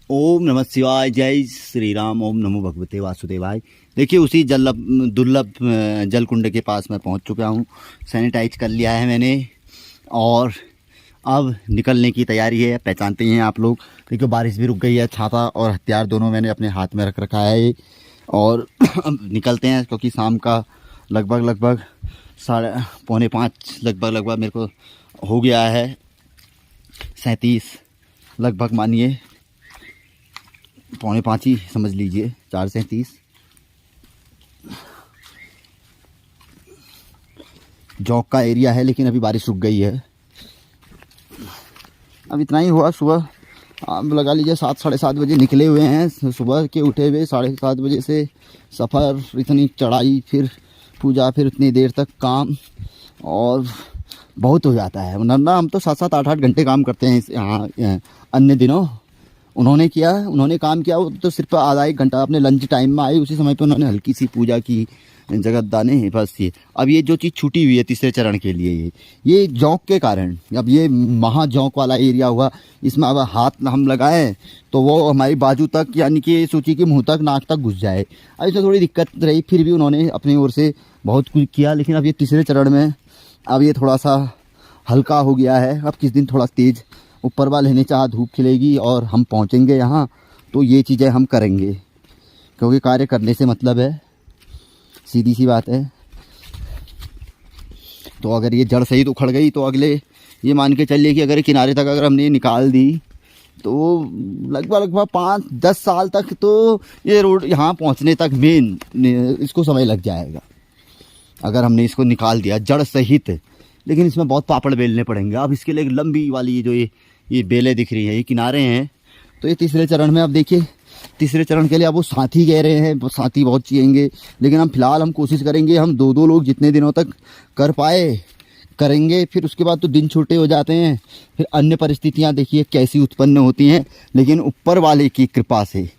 ओम नमः शिवाय, जय श्री राम, ओम नमो भगवते वासुदेवाय। देखिए उसी दुर्लभ जल कुंड के पास मैं पहुंच चुका हूं। सैनिटाइज कर लिया है मैंने और अब निकलने की तैयारी है। पहचानते हैं आप लोग, देखिए बारिश भी रुक गई है। छाता और हथियार दोनों मैंने अपने हाथ में रख रखा है और अब निकलते हैं, क्योंकि शाम का लगभग 4:45 लगभग मेरे को हो गया है। 37 लगभग मानिए, 4:45 ही समझ लीजिए, 4:37। जौक का एरिया है, लेकिन अभी बारिश रुक गई है। अब इतना ही हुआ। सुबह आप लगा लीजिए 7 साढ़े 7 बजे निकले हुए हैं। सुबह के उठे हुए 7:30 बजे से सफ़र, इतनी चढ़ाई, फिर पूजा, फिर इतनी देर तक काम, और बहुत हो जाता है। वरना हम तो 7-7 8-8 घंटे काम करते हैं यहाँ अन्य दिनों। उन्होंने काम किया, वो तो सिर्फ आधा 1 घंटा अपने लंच टाइम में आए, उसी समय पे उन्होंने हल्की सी पूजा की, जगत दाने, बस ये। अब ये जो चीज़ छूटी हुई है तीसरे चरण के लिए, ये जौक के कारण, अब ये महा जौक वाला एरिया हुआ, इसमें अब हाथ हम लगाएं तो वो हमारी बाजू तक, यानी कि सोचिए कि मुंह तक, नाक तक घुस जाए। अब इसमें थोड़ी दिक्कत रही, फिर भी उन्होंने अपनी ओर से बहुत कुछ किया। लेकिन अब ये तीसरे चरण में अब ये थोड़ा सा हल्का हो गया है। अब किस दिन थोड़ा तेज़ ऊपर वाले ने चाहा धूप खिलेगी और हम पहुँचेंगे यहाँ, तो ये चीज़ें हम करेंगे, क्योंकि कार्य करने से मतलब है, सीधी सी बात है। तो अगर ये जड़ सहित उखड़ गई तो अगले, ये मान के चलिए कि अगर किनारे तक अगर हमने निकाल दी तो लगभग 5-10 साल तक तो ये रोड यहाँ पहुँचने तक मेन इसको समय लग जाएगा, अगर हमने इसको निकाल दिया जड़ सहित। लेकिन इसमें बहुत पापड़ बेलने पड़ेंगे। अब इसके लिए लंबी वाली जो ये बेलें दिख रही हैं, ये किनारे हैं, तो ये तीसरे चरण में। अब देखिए तीसरे चरण के लिए अब वो साथी कह रहे हैं, वो साथी बहुत चाहिएंगे, लेकिन हम फिलहाल हम कोशिश करेंगे, हम 2-2 लोग जितने दिनों तक कर पाए करेंगे। फिर उसके बाद तो दिन छोटे हो जाते हैं, फिर अन्य परिस्थितियां देखिए कैसी उत्पन्न होती हैं। लेकिन ऊपर वाले की कृपा से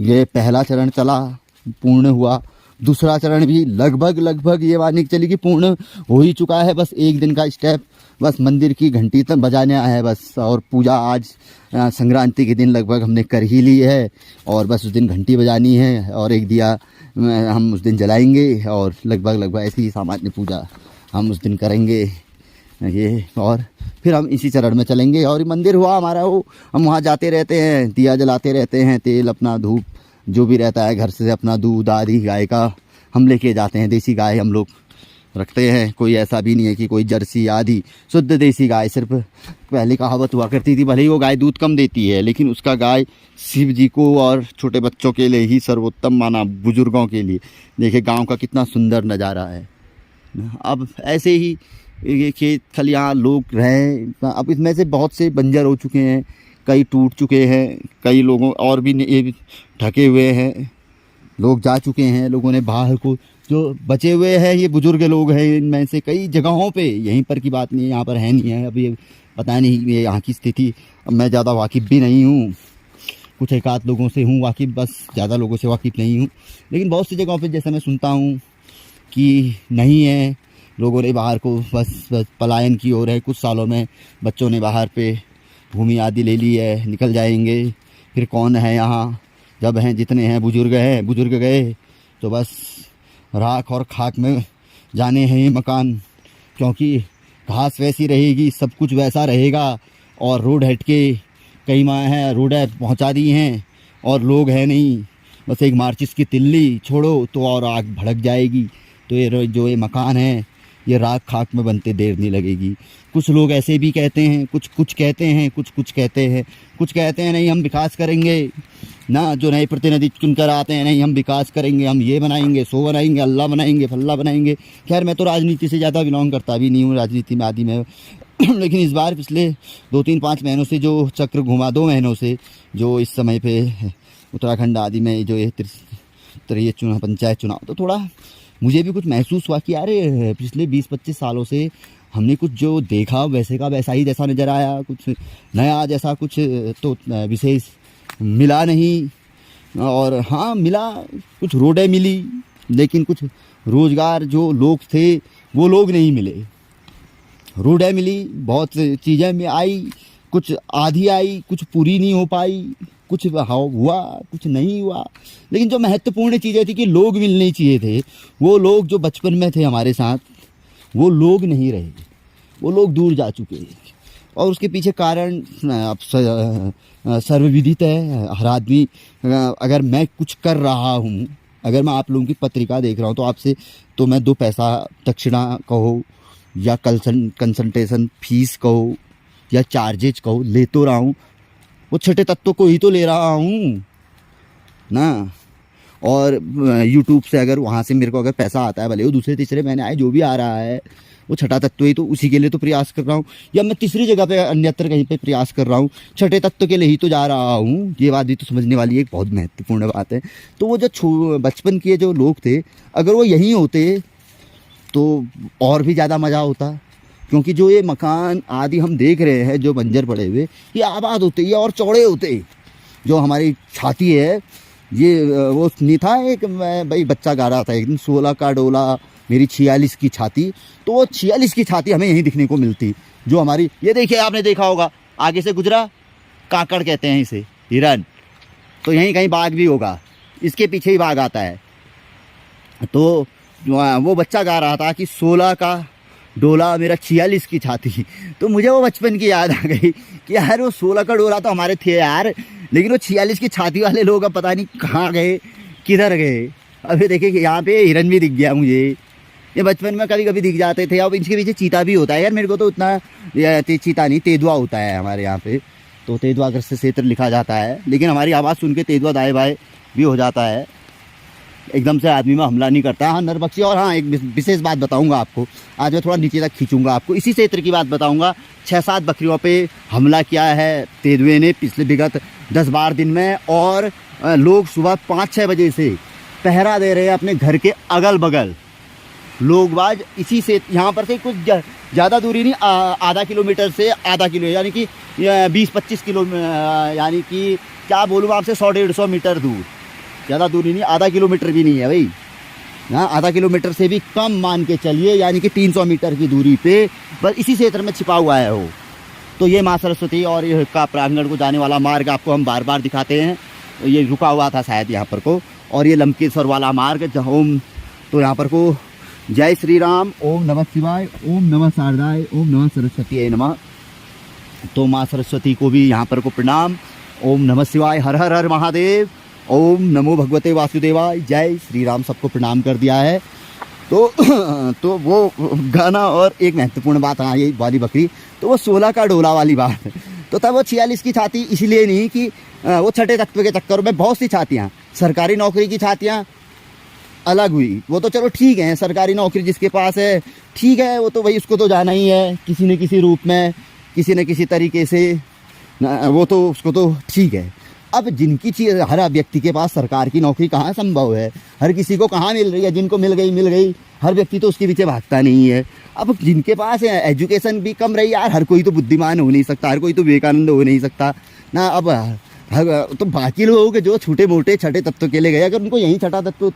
ये पहला चरण चला, पूर्ण हुआ। दूसरा चरण भी लगभग ये मानने की चलिए कि पूर्ण हो ही चुका है। बस 1 दिन का स्टेप, बस मंदिर की घंटी तक बजाने आया है बस। और पूजा आज संक्रांति के दिन लगभग हमने कर ही ली है, और बस उस दिन घंटी बजानी है और एक दिया हम उस दिन जलाएंगे, और लगभग ऐसी ही सामान्य पूजा हम उस दिन करेंगे ये। और फिर हम इसी चरण में चलेंगे। और मंदिर हुआ हमारा, वो हम वहाँ जाते रहते हैं, दिया जलाते रहते हैं, तेल अपना धूप जो भी रहता है घर से, अपना दूध आदि गाय का हम लेके जाते हैं। देसी गाय हम लोग रखते हैं, कोई ऐसा भी नहीं है कि कोई जर्सी आदि, शुद्ध देसी गाय। सिर्फ पहले कहावत हुआ करती थी, भले ही वो गाय दूध कम देती है, लेकिन उसका गाय शिव जी को और छोटे बच्चों के लिए ही सर्वोत्तम माना, बुजुर्गों के लिए। देखिए गांव का कितना सुंदर नज़ारा है। अब ऐसे ही ये खेत खलियान लोग रहें, अब इसमें से बहुत से बंजर हो चुके हैं, कई टूट चुके हैं, कई लोगों और भी ये ढके हुए हैं, लोग जा चुके हैं। लोगों ने बाहर को, जो बचे हुए हैं ये बुजुर्ग लोग हैं, इनमें से कई जगहों पे, यहीं पर की बात नहीं है, यहाँ पर है नहीं है। अब ये पता नहीं ये यहाँ की स्थिति, अब मैं ज़्यादा वाकिफ़ भी नहीं हूँ, कुछ एक आध लोगों से हूँ वाकिफ़, बस ज़्यादा लोगों से वाकिफ़ नहीं हूँ। लेकिन बहुत सी जगहों पे जैसे मैं सुनता हूँ कि नहीं है, लोगों ने बाहर को बस पलायन की ओर है। कुछ सालों में बच्चों ने बाहर पे भूमि आदि ले ली है, निकल जाएंगे। फिर कौन है यहाँ, जब हैं जितने हैं बुजुर्ग गए तो बस राख और खाक में जाने हैं ये मकान। क्योंकि घास वैसी रहेगी, सब कुछ वैसा रहेगा, और रोड हट के कई माह हैं, रोडें पहुँचा दी हैं और लोग हैं नहीं, बस एक माचिस की तिल्ली छोड़ो तो और आग भड़क जाएगी। तो ये जो ये मकान है ये राख खाक में बनते देर नहीं लगेगी। कुछ लोग ऐसे भी कहते हैं, कुछ कहते हैं, कुछ कहते हैं नहीं हम विकास करेंगे ना, जो नए प्रतिनिधि चुनकर आते हैं, नहीं हम विकास करेंगे, हम ये बनाएंगे, सो बनाएंगे, अल्लाह बनाएंगे, फल्ला बनाएंगे। खैर मैं तो राजनीति से ज़्यादा बिलोंग करता भी नहीं हूँ, राजनीति में आदि में लेकिन इस बार पिछले 2-3-5 महीनों से जो चक्र घुमा, 2 महीनों से जो इस समय पे उत्तराखंड आदि में जो ये त्रिय चुनाव, पंचायत चुनाव, तो थोड़ा मुझे भी कुछ महसूस हुआ कि अरे पिछले 20-25 सालों से हमने कुछ जो देखा वैसे का वैसा ही जैसा नज़र आया, कुछ नया जैसा कुछ तो विशेष मिला नहीं। और हाँ मिला, कुछ रोडें मिली, लेकिन कुछ रोज़गार जो लोग थे वो लोग नहीं मिले। रोडें मिली, बहुत चीज़ें में आई, कुछ आधी आई, कुछ पूरी नहीं हो पाई, कुछ हुआ कुछ नहीं हुआ, लेकिन जो महत्वपूर्ण चीज़ें थी कि लोग मिलने चाहिए थे, वो लोग जो बचपन में थे हमारे साथ वो लोग नहीं रहे, वो लोग दूर जा चुके हैं। और उसके पीछे कारण अब सर्वविदित है। हर आदमी, अगर मैं कुछ कर रहा हूँ, अगर मैं आप लोगों की पत्रिका देख रहा हूँ तो आपसे तो मैं 2 पैसा दक्षिणा कहो या कंसल्टेशन फीस कहो या चार्जेज कहो, ले तो रहा हूँ, वो छठे तत्व को ही तो ले रहा हूँ ना। और यूट्यूब से अगर वहाँ से मेरे को अगर पैसा आता है, भले वो दूसरे तीसरे महीने आए, जो भी आ रहा है वो छठा तत्व ही, तो उसी के लिए तो प्रयास कर रहा हूँ। या मैं तीसरी जगह पे अन्यत्र कहीं पे प्रयास कर रहा हूँ, छठे तत्व के लिए ही तो जा रहा हूँ। ये बात भी तो समझने वाली एक बहुत महत्वपूर्ण बात है। तो वो जो बचपन के जो लोग थे, अगर वो यहीं होते तो और भी ज़्यादा मज़ा होता, क्योंकि जो ये मकान आदि हम देख रहे हैं जो बंजर पड़े हुए, ये आबाद होते, ये और चौड़े होते। जो हमारी छाती है, ये वो नहीं था एक, मैं भाई बच्चा गा रहा था एक दिन, 16 का डोला मेरी 46 की छाती, तो वो 46 की छाती हमें यहीं दिखने को मिलती। जो हमारी, ये देखिए आपने देखा होगा, आगे से गुजरा, काकड़ कहते हैं इसे, हिरन, तो यहीं कहीं बाघ भी होगा, इसके पीछे ही बाघ आता है। तो वो बच्चा गा रहा था कि 16 का डोला मेरा 46 की छाती, तो मुझे वो बचपन की याद आ गई कि यार वो 16 का डोला तो हमारे थे यार, लेकिन वो 46 की छाती वाले लोग अब पता नहीं कहाँ गए, किधर गए। अभी देखिए कि यहाँ पे हिरन भी दिख गया मुझे, ये बचपन में कभी कभी दिख जाते थे। अब इनके पीछे चीता भी होता है यार, मेरे को तो उतना चीता नहीं, तेंदुआ होता है हमारे यहाँ पे, तो तेंदुआग्रस्त क्षेत्र लिखा जाता है, लेकिन हमारी आवाज़ सुन के तेंदुआ दाएँ बाएँ भी हो जाता है, एकदम से आदमी में हमला नहीं करता। हाँ नरबक्षी। और हाँ एक विशेष बात बताऊंगा आपको, आज मैं थोड़ा नीचे तक खींचूंगा आपको, इसी क्षेत्र की बात बताऊंगा। 6-7 बकरियों पे हमला किया है तेंदुए ने पिछले विगत 10-12 दिन में, और लोग सुबह 5-6 बजे से पहरा दे रहे हैं अपने घर के अगल बगल। लोग बाज इसी से, यहाँ पर से कुछ ज़्यादा दूरी नहीं, आधा किलोमीटर से आधा किलो, यानी कि 20-25 किलो, यानी कि क्या बोलूँ आपसे, 100-150 मीटर दूर, ज़्यादा दूरी नहीं, आधा किलोमीटर भी नहीं है भाई, हाँ आधा किलोमीटर से भी कम मान के चलिए, यानी कि 300 मीटर की दूरी पे बस इसी क्षेत्र में छिपा हुआ है वो। तो ये माँ सरस्वती और ये का प्रांगण को जाने वाला मार्ग आपको हम बार बार दिखाते हैं, ये रुका हुआ था शायद यहाँ पर को, और ये लंकेश्वर वाला मार्ग जहाँ ओम, तो यहाँ पर को जय श्री राम, ओम नमः शिवाय, ओम नमः शारदाय, ओम नमः सरस्वती नमः। तो माँ सरस्वती को भी यहाँ पर को प्रणाम, ओम नमः शिवाय, हर हर हर महादेव, ओम नमो भगवते वासुदेवाय, जय श्री राम, सबको प्रणाम कर दिया है। तो वो गाना, और एक महत्वपूर्ण बात, हाँ ये वाली बकरी, तो वो 16 का डोला वाली बात, तो तब वो 46 की छाती इसलिए नहीं कि वो छठे तत्व के चक्कर में बहुत सी छातियाँ, सरकारी नौकरी की छातियाँ अलग हुई, वो तो चलो ठीक है, सरकारी नौकरी जिसके पास है ठीक है, वो तो भाई उसको तो जाना ही है किसी न किसी रूप में, किसी न किसी तरीके से, वो तो उसको तो ठीक है। अब जिनकी चीज़, हर व्यक्ति के पास सरकार की नौकरी कहाँ संभव है, हर किसी को कहाँ मिल रही है, जिनको मिल गई, हर व्यक्ति तो उसके पीछे भागता नहीं है। अब जिनके पास है एजुकेशन भी कम रही यार, हर कोई तो बुद्धिमान हो नहीं सकता, हर कोई तो विवेकानंद हो नहीं सकता ना। अब तो बाकी लोगों के जो छोटे मोटे छठे तत्व के लिए गए, अगर उनको यही छठा तत्व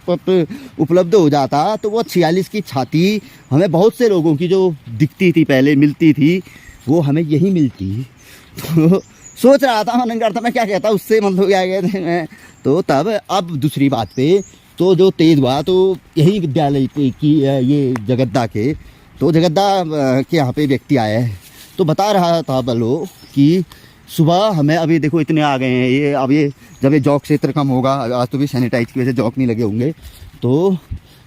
उपलब्ध हो जाता तो वो 46 की छाती हमें बहुत से लोगों की जो दिखती थी पहले, मिलती थी, वो हमें यही मिलती। तो सोच रहा था, मनन करता मैं क्या कहता, उससे मतलब क्या कहते हैं। तो तब अब दूसरी बात पे, तो जो तेज हुआ तो यही विद्यालय की ये जगद्दा के, तो जगद्दा के यहाँ पे व्यक्ति आए हैं, तो बता रहा था बलो कि सुबह हमें, अभी देखो इतने आ गए हैं ये, अब ये जब ये जॉक क्षेत्र कम होगा, आज तो भी सैनिटाइज की वजह से जॉक नहीं लगे होंगे, तो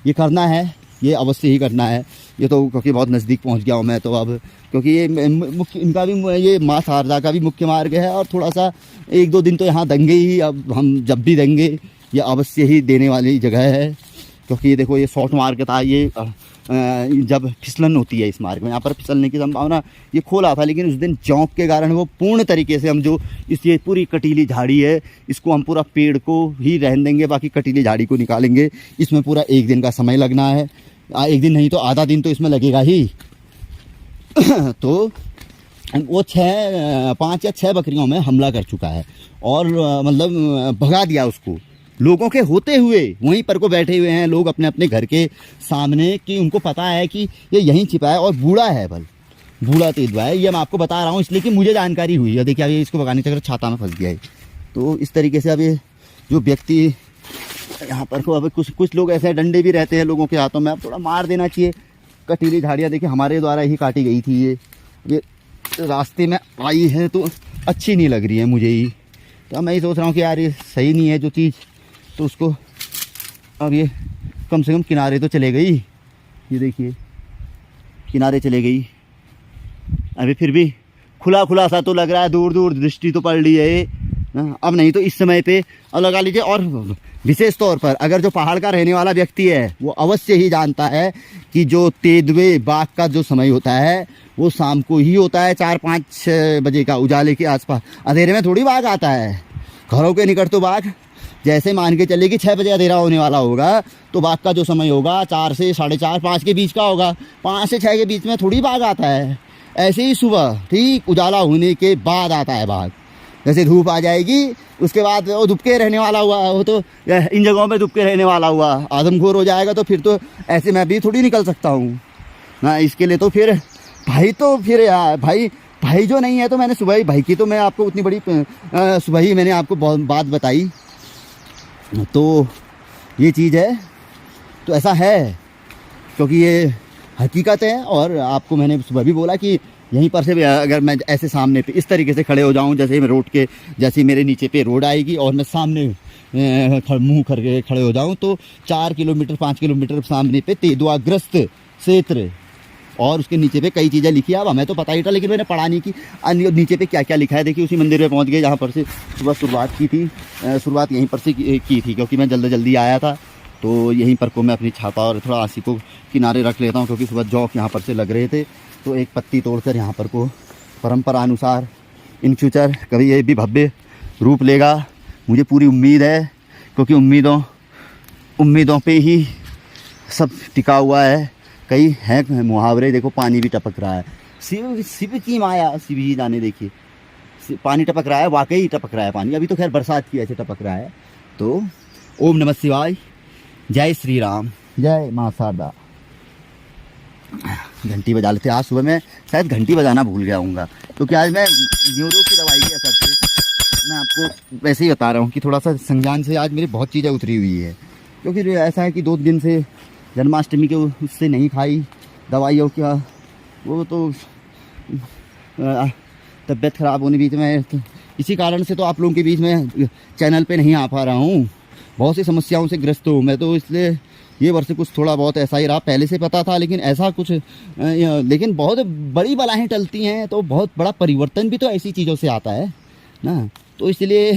ये करना है, ये अवश्य ही करना है। ये तो क्योंकि बहुत नज़दीक पहुंच गया हूँ मैं, तो अब क्योंकि ये मुख्य, इनका भी ये माँ शारदा का भी मुख्य मार्ग है, और थोड़ा सा 1-2 दिन तो यहाँ देंगे ही, अब हम जब भी देंगे ये अवश्य ही देने वाली जगह है। क्योंकि ये देखो ये शॉर्ट मार्ग था, ये जब फिसलन होती है इस मार्ग में, यहाँ पर फिसलने की संभावना, ये खोला था, लेकिन उस दिन जौंक के कारण वो पूर्ण तरीके से, हम जो इस ये पूरी कटीली झाड़ी है, इसको हम पूरा पेड़ को ही रहने देंगे, बाकी कटीली झाड़ी को निकालेंगे। इसमें पूरा 1 दिन का समय लगना है, 1 दिन नहीं तो आधा दिन तो इसमें लगेगा ही। तो वो 5 या 6 बकरियों में हमला कर चुका है, और मतलब भगा दिया उसको, लोगों के होते हुए वहीं पर को बैठे हुए हैं लोग अपने अपने घर के सामने, कि उनको पता है कि ये यहीं छिपा है, और बूढ़ा है, बूढ़ा तेंदुआ है। ये मैं आपको बता रहा हूँ इसलिए कि मुझे जानकारी हुई है। देखिए अभी इसको भगाने चक्कर छाता में फंस गया है, तो इस तरीके से अब ये जो व्यक्ति यहाँ पर को, अब कुछ लोग ऐसे डंडे भी रहते हैं लोगों के हाथों में, अब थोड़ा मार देना चाहिए। कटीली झाड़ियाँ देखिए हमारे द्वारा ही काटी गई थी, ये रास्ते में आई है तो अच्छी नहीं लग रही है मुझे ही। तो मैं ये सोच रहा हूँ कि यार ये सही नहीं है जो चीज़, तो उसको अब ये कम से कम किनारे तो चले गई। ये देखिए किनारे चले गई, अभी फिर भी खुला खुला सा तो लग रहा है, दूर दूर दृष्टि तो पड़ रही है। अब नहीं तो इस समय पे अब लगा लीजिए। और विशेष तौर पर अगर जो पहाड़ का रहने वाला व्यक्ति है वो अवश्य ही जानता है कि जो तेंदुए बाघ का जो समय होता है वो शाम को ही होता है, 4-5 बजे का, उजाले के आसपास। अंधेरे में थोड़ी बाघ आता है घरों के निकट। तो बाघ जैसे मान के चलिए कि 6 बजे अंधेरा होने वाला होगा तो बाघ का जो समय होगा 4 से 4:30 5 के बीच का होगा। 5 से 6 के बीच में थोड़ी बाघ आता है। ऐसे ही सुबह ठीक उजाला होने के बाद आता है बाघ। जैसे धूप आ जाएगी उसके बाद वो दुबके रहने वाला हुआ, वो तो इन जगहों पे दुबके रहने वाला हुआ आदमखोर हो जाएगा। तो फिर तो ऐसे मैं भी थोड़ी निकल सकता हूँ ना। इसके लिए तो फिर भाई, तो फिर यार भाई जो नहीं है तो मैंने सुबह ही भाई की तो मैं आपको उतनी बड़ी सुबह ही मैंने आपको बहुत बात बताई। तो ये चीज़ है, तो ऐसा है क्योंकि ये हकीकत है। और आपको मैंने सुबह भी बोला कि यहीं पर से अगर मैं ऐसे सामने पे इस तरीके से खड़े हो जाऊं, जैसे मैं रोड के, जैसे मेरे नीचे पे रोड आएगी और मैं सामने मुँह करके खड़े हो जाऊं तो 4 किलोमीटर 5 किलोमीटर सामने पे तेंदुआग्रस्त क्षेत्र, और उसके नीचे पे कई चीज़ें लिखी है। अब हमें तो पता ही था लेकिन मैंने पढ़ा नहीं कि नीचे पे क्या क्या लिखा है। देखिए उसी मंदिर में पहुंच गए जहाँ पर से सुबह शुरुआत की थी। शुरुआत यहीं पर से की थी क्योंकि मैं जल्दी आया था। तो यहीं पर को मैं अपनी छाता और थोड़ा आंसी को किनारे रख लेता हूँ क्योंकि सुबह जौक यहाँ पर से लग रहे थे। तो एक पत्ती तोड़कर यहाँ पर को परंपरा अनुसार इन फ्यूचर कभी ये भी भव्य रूप लेगा, मुझे पूरी उम्मीद है। क्योंकि उम्मीदों पे ही सब टिका हुआ है। कई हैं मुहावरे, देखो पानी भी टपक रहा है, शिव की माया शिव ही जाने। देखिए पानी टपक रहा है, वाकई टपक रहा है पानी। अभी तो खैर बरसात की ऐसे टपक रहा है। तो ओम नमः शिवाय, जय श्री राम, जय माँ शारदा। घंटी बजा लेते। आज सुबह मैं शायद घंटी बजाना भूल गया हूँगा क्योंकि आज मैं न्यूरो की दवाई के असर से, मैं आपको वैसे ही बता रहा हूँ कि थोड़ा सा संज्ञान से आज मेरी बहुत चीज़ें उतरी हुई है। क्योंकि ऐसा है कि 2 दिन से जन्माष्टमी के उससे नहीं खाई दवाइयों का, वो तो तबीयत ख़राब होने बीच में, इसी कारण से तो आप लोगों के बीच में चैनल पे नहीं आ पा रहा हूँ। बहुत सी समस्याओं से ग्रस्त हूँ मैं, तो इसलिए ये वर्ष कुछ थोड़ा बहुत ऐसा ही रहा। पहले से पता था लेकिन ऐसा कुछ, लेकिन बहुत बड़ी बलाएँ टलती हैं तो बहुत बड़ा परिवर्तन भी तो ऐसी चीज़ों से आता है ना। तो इसलिए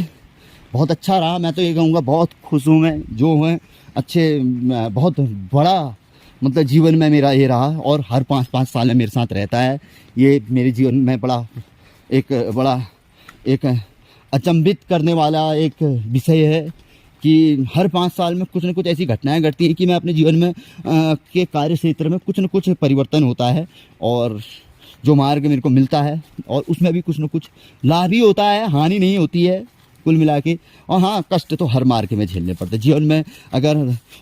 बहुत अच्छा रहा। मैं तो ये कहूँगा बहुत खुश हूँ मैं, जो है अच्छे, बहुत बड़ा मतलब जीवन में मेरा ये रहा और हर 5-5 साल में मेरे साथ रहता है। ये मेरे जीवन में बड़ा एक अचंभित करने वाला एक विषय है कि हर 5 साल में कुछ न कुछ ऐसी घटनाएं घटती हैं कि मैं अपने जीवन में के कार्य क्षेत्र में कुछ न कुछ परिवर्तन होता है और जो मार्ग मेरे को मिलता है और उसमें भी कुछ न कुछ लाभ ही होता है, हानि नहीं होती है कुल मिला के। और हाँ, कष्ट तो हर मार्ग में झेलने पड़ते हैं जीवन में। अगर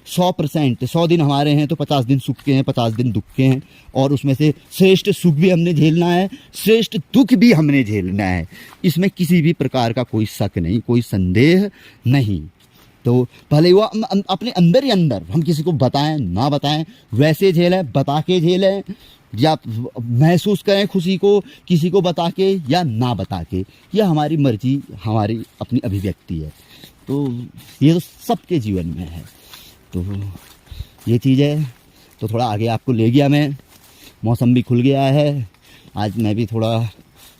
100% 100 दिन हमारे हैं तो 50 दिन सुख के हैं, 50 दिन दुख के हैं, और उसमें से श्रेष्ठ सुख भी हमने झेलना है, श्रेष्ठ दुख भी हमने झेलना है। इसमें किसी भी प्रकार का कोई शक नहीं, कोई संदेह नहीं। तो भले वो अपने अंदर ही अंदर हम किसी को बताएं ना बताएं, वैसे झेलें, बता के झेलें, या महसूस करें खुशी को किसी को बता के या ना बता के, यह हमारी मर्जी, हमारी अपनी अभिव्यक्ति है। तो ये तो सबके जीवन में है। तो ये चीज़ है। तो थोड़ा आगे आपको ले गया मैं, मौसम भी खुल गया है। आज मैं भी थोड़ा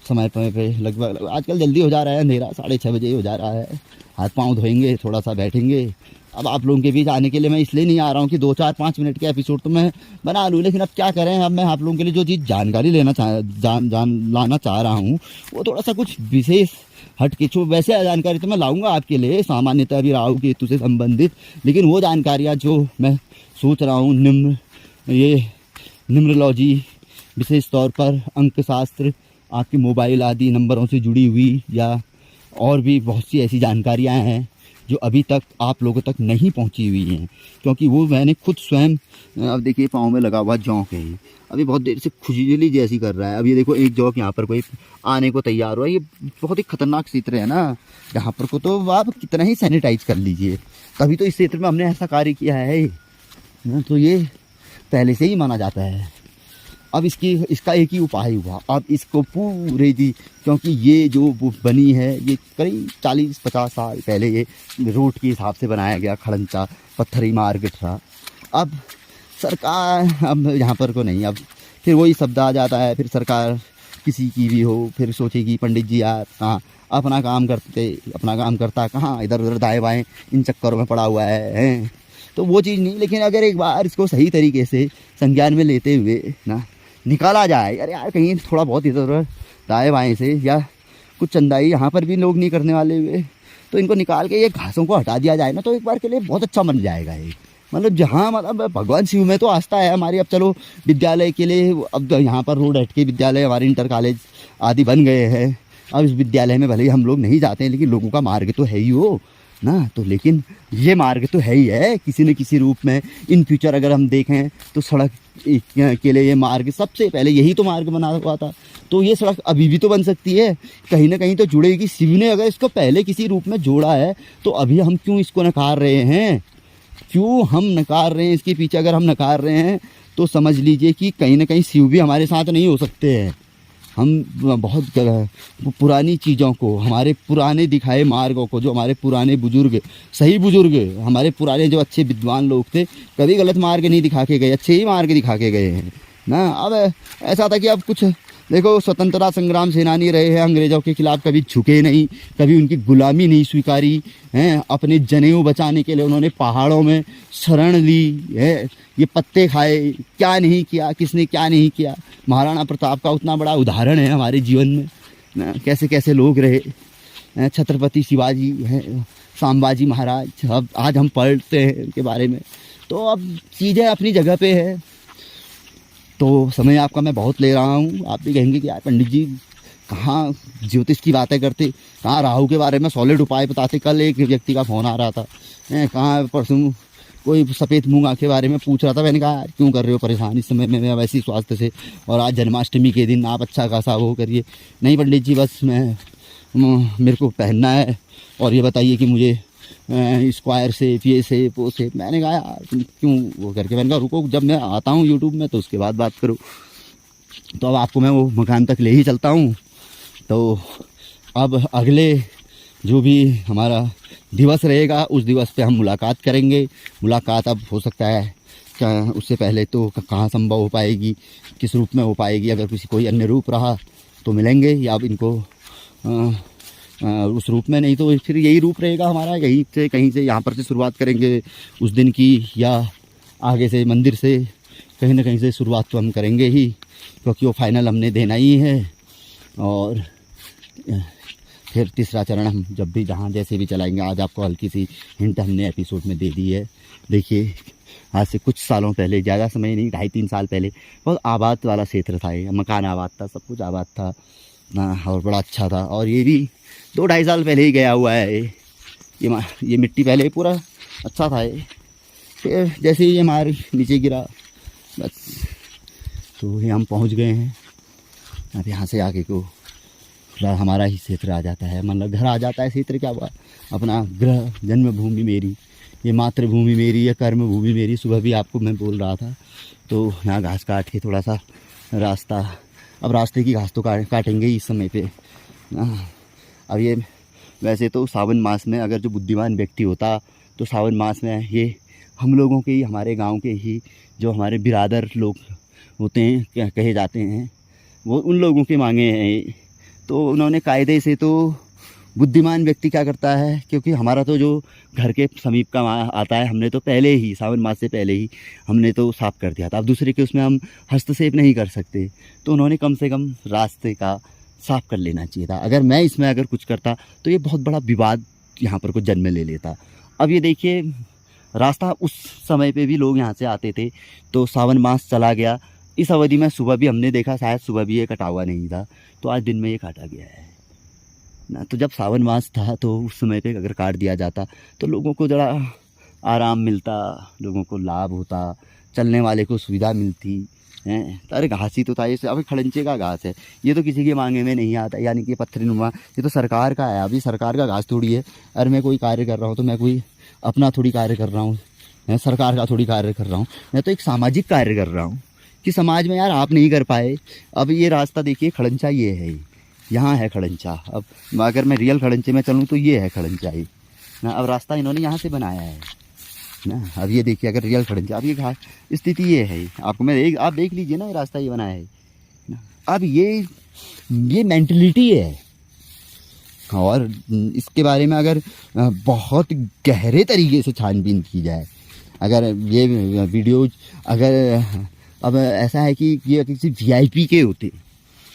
समय पे लगभग, आजकल जल्दी हो जा रहा है, अंधेरा 6:30 बजे हो जा रहा है। हाथ पाँव धोएंगे, थोड़ा सा बैठेंगे। अब आप लोगों के बीच आने के लिए मैं इसलिए नहीं आ रहा हूँ कि 2-4-5 मिनट के एपिसोड तो मैं बना लूँ, लेकिन अब क्या करें, अब मैं आप लोगों के लिए जो चीज़ जानकारी लेना लाना चाह रहा हूँ वो थोड़ा सा कुछ विशेष हट के, वैसे जानकारी तो मैं लाऊंगा आपके लिए सामान्यतः अभी राहु केतु से संबंधित, लेकिन वो जानकारियाँ जो मैं सोच रहा हूँ न्यूमरोलॉजी, विशेष तौर पर अंकशास्त्र, आपके मोबाइल आदि नंबरों से जुड़ी हुई, या और भी बहुत सी ऐसी जानकारियाँ हैं जो अभी तक आप लोगों तक नहीं पहुंची हुई हैं, क्योंकि वो मैंने खुद स्वयं, अब देखिए पाँव में लगा हुआ जौंक है, अभी बहुत देर से खुजली जैसी कर रहा है। अब ये देखो एक जौंक यहाँ पर कोई आने को तैयार हुआ है। ये बहुत ही खतरनाक क्षेत्र है ना यहाँ पर को, तो आप कितना ही सैनिटाइज कर लीजिए, तभी तो इस क्षेत्र में हमने ऐसा कार्य किया है ना, तो ये पहले से ही माना जाता है। अब इसका एक ही उपाय हुआ, अब इसको पूरे दी, क्योंकि ये जो बनी है ये करीब 40-50 साल पहले ये रोड के हिसाब से बनाया गया, खड़ंचा पत्थरी मार्ग था। अब सरकार अब यहाँ पर को नहीं, अब फिर वही शब्द आ जाता है, फिर सरकार किसी की भी हो फिर सोचेगी पंडित जी यार कहाँ अपना काम करता कहाँ इधर उधर दाएँ बाएँ इन चक्करों में पड़ा हुआ है। तो वो चीज़ नहीं, लेकिन अगर एक बार इसको सही तरीके से संज्ञान में लेते हुए ना निकाला जाए, अरे यार कहीं थोड़ा बहुत इधर उधर दाएँ बाएँ से या कुछ चंदाई यहाँ पर भी लोग नहीं करने वाले हुए, तो इनको निकाल के ये घासों को हटा दिया जाए ना, तो एक बार के लिए बहुत अच्छा बन जाएगा ये। मतलब जहाँ मतलब भगवान शिव में तो आस्था है हमारी। अब चलो विद्यालय के लिए अब यहाँ पर रोड हट के विद्यालय हमारे इंटर कॉलेज आदि बन गए हैं। अब इस विद्यालय में भले ही हम लोग नहीं जाते हैं, लेकिन लोगों का मार्ग तो है ही हो ना, तो लेकिन ये मार्ग तो है ही है किसी न किसी रूप में। इन फ्यूचर अगर हम देखें तो सड़क के लिए ये मार्ग सबसे पहले यही तो मार्ग बना हुआ था, तो ये सड़क अभी भी तो बन सकती है, कहीं ना कहीं तो जुड़ेगी। शिव ने अगर इसको पहले किसी रूप में जोड़ा है तो अभी हम क्यों इसको नकार रहे हैं, क्यों हम नकार रहे हैं इसके पीछे? अगर हम नकार रहे हैं तो समझ लीजिए कि कहीं ना कहीं शिव भी हमारे साथ नहीं हो सकते हैं। हम बहुत पुरानी चीज़ों को, हमारे पुराने दिखाए मार्गों को, जो हमारे पुराने बुजुर्ग, सही बुजुर्ग, हमारे पुराने जो अच्छे विद्वान लोग थे, कभी गलत मार्ग नहीं दिखा के गए, अच्छे ही मार्ग दिखा के गए हैं ना। अब ऐसा था कि अब कुछ देखो स्वतंत्रता संग्राम सेनानी रहे हैं, अंग्रेज़ों के खिलाफ कभी झुके नहीं, कभी उनकी गुलामी नहीं स्वीकारी हैं। अपने जनेऊ बचाने के लिए उन्होंने पहाड़ों में शरण ली है, ये पत्ते खाए, क्या नहीं किया, किसने क्या नहीं किया। महाराणा प्रताप का उतना बड़ा उदाहरण है हमारे जीवन में ना, कैसे कैसे लोग रहे। छत्रपति शिवाजी हैं, संभाजी महाराज, अब आज हम पढ़ते हैं उनके बारे में। तो अब चीज़ें अपनी जगह पे है। तो समय आपका मैं बहुत ले रहा हूँ, आप भी कहेंगे कि यार पंडित जी कहाँ ज्योतिष की बातें करते, कहाँ राहु के बारे में सॉलिड उपाय बताते। कल एक व्यक्ति का फ़ोन आ रहा था, कहाँ परसों कोई सफ़ेद मूंगा के बारे में पूछ रहा था। मैंने कहा क्यों कर रहे हो परेशान इस समय में, वैसे ही स्वास्थ्य से, और आज जन्माष्टमी के दिन आप अच्छा खासा वो करिए। नहीं पंडित जी बस मेरे को पहनना है, और ये बताइए कि मुझे स्क्वायर से ये से वो से। मैंने कहा यार क्यों वो करके, मैंने कहा रुको जब मैं आता हूँ यूट्यूब में तो उसके बाद बात करूँ। तो अब आपको मैं वो मकान तक ले ही चलता हूँ। तो अब अगले जो भी हमारा दिवस रहेगा उस दिवस पे हम मुलाकात करेंगे। मुलाकात अब हो सकता है उससे पहले तो कहाँ संभव हो पाएगी, किस रूप में हो पाएगी। अगर किसी कोई अन्य रूप रहा तो मिलेंगे, या अब इनको उस रूप में, नहीं तो फिर यही रूप रहेगा हमारा। यहीं से कहीं से यहाँ पर से शुरुआत करेंगे उस दिन की, या आगे से मंदिर से कहीं ना कहीं से शुरुआत तो हम करेंगे ही, क्योंकि वो फाइनल हमने देना ही है। और फिर तीसरा चरण हम जब भी जहाँ जैसे भी चलाएंगे। आज आपको हल्की सी हिंट हमने एपिसोड में दे दी है। देखिए आज से कुछ सालों पहले, ज़्यादा समय नहीं, 2.5-3 साल पहले बहुत आबाद वाला क्षेत्र था ये, मकान आबाद था, सब कुछ आबाद था ना, और बड़ा अच्छा था। और ये भी 2-2.5 साल पहले ही गया हुआ है ये मिट्टी पहले पूरा अच्छा था ये, फिर जैसे ही ये हमारे नीचे गिरा बस, तो ये हम पहुंच गए हैं। अब यहाँ से आगे को हमारा ही क्षेत्र आ जाता है, मतलब घर आ जाता है। क्षेत्र क्या हुआ, अपना गृह जन्मभूमि मेरी, ये मातृभूमि मेरी, ये कर्म भूमि मेरी। सुबह भी आपको मैं बोल रहा था। तो यहाँ घास काट के थोड़ा सा रास्ता, अब रास्ते की घास तो काटेंगे इस समय पे। अब ये वैसे तो सावन मास में अगर जो बुद्धिमान व्यक्ति होता तो सावन मास में ये हम लोगों के ही, हमारे गांव के ही जो हमारे बिरादर लोग होते हैं, कहे जाते हैं, वो उन लोगों के मांगे हैं। तो उन्होंने कायदे से, तो बुद्धिमान व्यक्ति क्या करता है, क्योंकि हमारा तो जो घर के समीप का आता है, हमने तो पहले ही सावन मास से पहले ही हमने तो साफ़ कर दिया था। अब दूसरे के उसमें हम हस्तक्षेप नहीं कर सकते, तो उन्होंने कम से कम रास्ते का साफ़ कर लेना चाहिए था। अगर मैं इसमें अगर कुछ करता तो ये बहुत बड़ा विवाद यहाँ पर कुछ जन्म ले लेता। अब ये देखिए रास्ता, उस समय पे भी लोग यहाँ से आते थे, तो सावन मास चला गया, इस अवधि में सुबह भी हमने देखा, शायद सुबह भी ये कटा हुआ नहीं था, तो आज दिन में ये काटा गया है ना। तो जब सावन मास था तो उस समय पे अगर काट दिया जाता तो लोगों को ज़रा आराम मिलता, लोगों को लाभ होता, चलने वाले को सुविधा मिलती हैं। तो अरे घास ही तो था ये, अभी खड़ंचे का घास है, ये तो किसी के मांगे में नहीं आता, यानी कि पत्थरीनुमा, ये तो सरकार का है। अभी सरकार का घास थोड़ी है। अरे मैं कोई कार्य कर रहा हूँ तो मैं कोई अपना थोड़ी कार्य कर रहा हूँ, मैं सरकार का थोड़ी कार्य कर रहा हूँ, मैं तो एक सामाजिक कार्य कर रहा हूँ कि समाज में यार आप नहीं कर पाए। अब ये रास्ता देखिए, खड़ंचा ये है, यहाँ है खड़ंचा। अब अगर मैं रियल खड़ंचे में चलूँ तो ये है खड़ंचा ही ना। अब रास्ता इन्होंने यहाँ से बनाया है ना। अब ये देखिए, अगर रियल खड़ंचा, अब ये घास स्थिति ये है, आपको मैं आप देख लीजिए ना, ये रास्ता ये बनाया है ना। अब ये मेंटलिटी है। और इसके बारे में अगर बहुत गहरे तरीके से छानबीन की जाए, अगर ये वीडियोज अगर अब ऐसा है कि ये किसी वीआईपी के होते,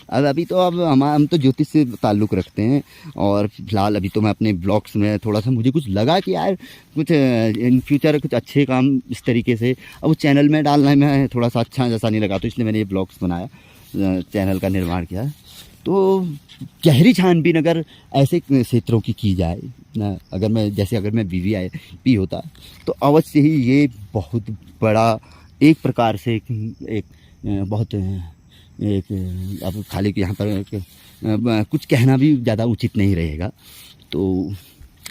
अब अभी तो अब हम तो ज्योतिष से ताल्लुक़ रखते हैं, और फिलहाल अभी तो मैं अपने ब्लॉग्स में थोड़ा सा मुझे कुछ लगा कि यार कुछ इन फ्यूचर कुछ अच्छे काम इस तरीके से अब उस चैनल में डालना में थोड़ा सा अच्छा जैसा नहीं लगा, तो इसलिए मैंने ये ब्लॉग्स बनाया, चैनल का निर्माण किया। तो गहरी छानबीन अगर ऐसे क्षेत्रों की जाए ना, अगर मैं वीवीआईपी होता तो अवश्य ही ये बहुत बड़ा एक प्रकार से एक बहुत एक, अब खाली यहाँ पर कुछ कहना भी ज़्यादा उचित नहीं रहेगा। तो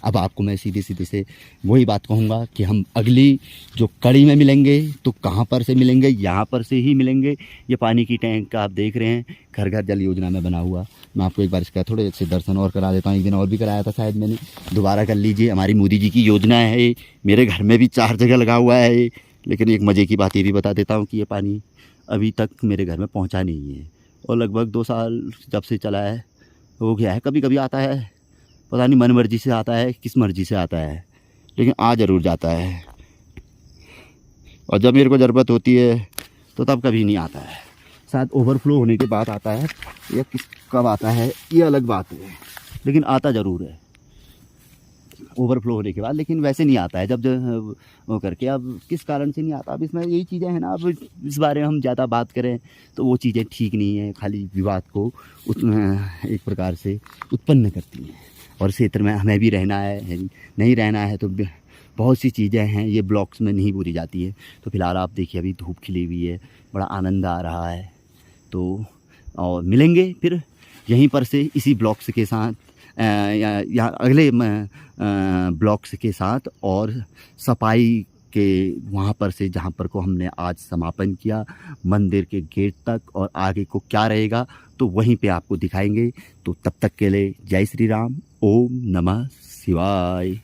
अब आपको मैं सीधे से वही बात कहूँगा कि हम अगली जो कड़ी में मिलेंगे तो कहाँ पर से मिलेंगे, यहाँ पर से ही मिलेंगे। ये पानी की टैंक का आप देख रहे हैं, घर घर जल योजना में बना हुआ। मैं आपको एक बार इसका थोड़े से दर्शन और करा देता हूँ। एक दिन और भी कराया था शायद मैंने, दोबारा कर लीजिए। हमारी मोदी जी की योजना है, मेरे घर में भी 4 जगह लगा हुआ है। लेकिन एक मज़े की बात ये भी बता देता हूँ कि ये पानी अभी तक मेरे घर में पहुंचा नहीं है, और लगभग 2 साल जब से चला है हो गया है। कभी कभी आता है, पता नहीं मन मर्जी से आता है किस मर्जी से आता है, लेकिन आ ज़रूर जाता है। और जब मेरे को ज़रूरत होती है तो तब कभी नहीं आता है। शायद ओवरफ्लो होने के बाद आता है, या कब आता है ये अलग बात है, लेकिन आता ज़रूर है ओवरफ्लो होने के बाद। लेकिन वैसे नहीं आता है जब वो करके। अब किस कारण से नहीं आता, अब इसमें यही चीज़ें हैं ना। अब इस बारे में हम ज़्यादा बात करें तो वो चीज़ें ठीक नहीं है, खाली विवाद को एक प्रकार से उत्पन्न करती हैं। और क्षेत्र में हमें भी रहना है, नहीं रहना है तो बहुत सी चीज़ें हैं ये ब्लॉग्स में नहीं बोली जाती है। तो फिलहाल आप देखिए, अभी धूप खिली हुई है, बड़ा आनंद आ रहा है। तो और मिलेंगे फिर यहीं पर से इसी ब्लॉग्स के साथ या अगले ब्लॉग्स के साथ, और सफाई के वहाँ पर से जहाँ पर को हमने आज समापन किया मंदिर के गेट तक, और आगे को क्या रहेगा तो वहीं पे आपको दिखाएंगे। तो तब तक के लिए जय श्री राम, ओम नमः शिवाय।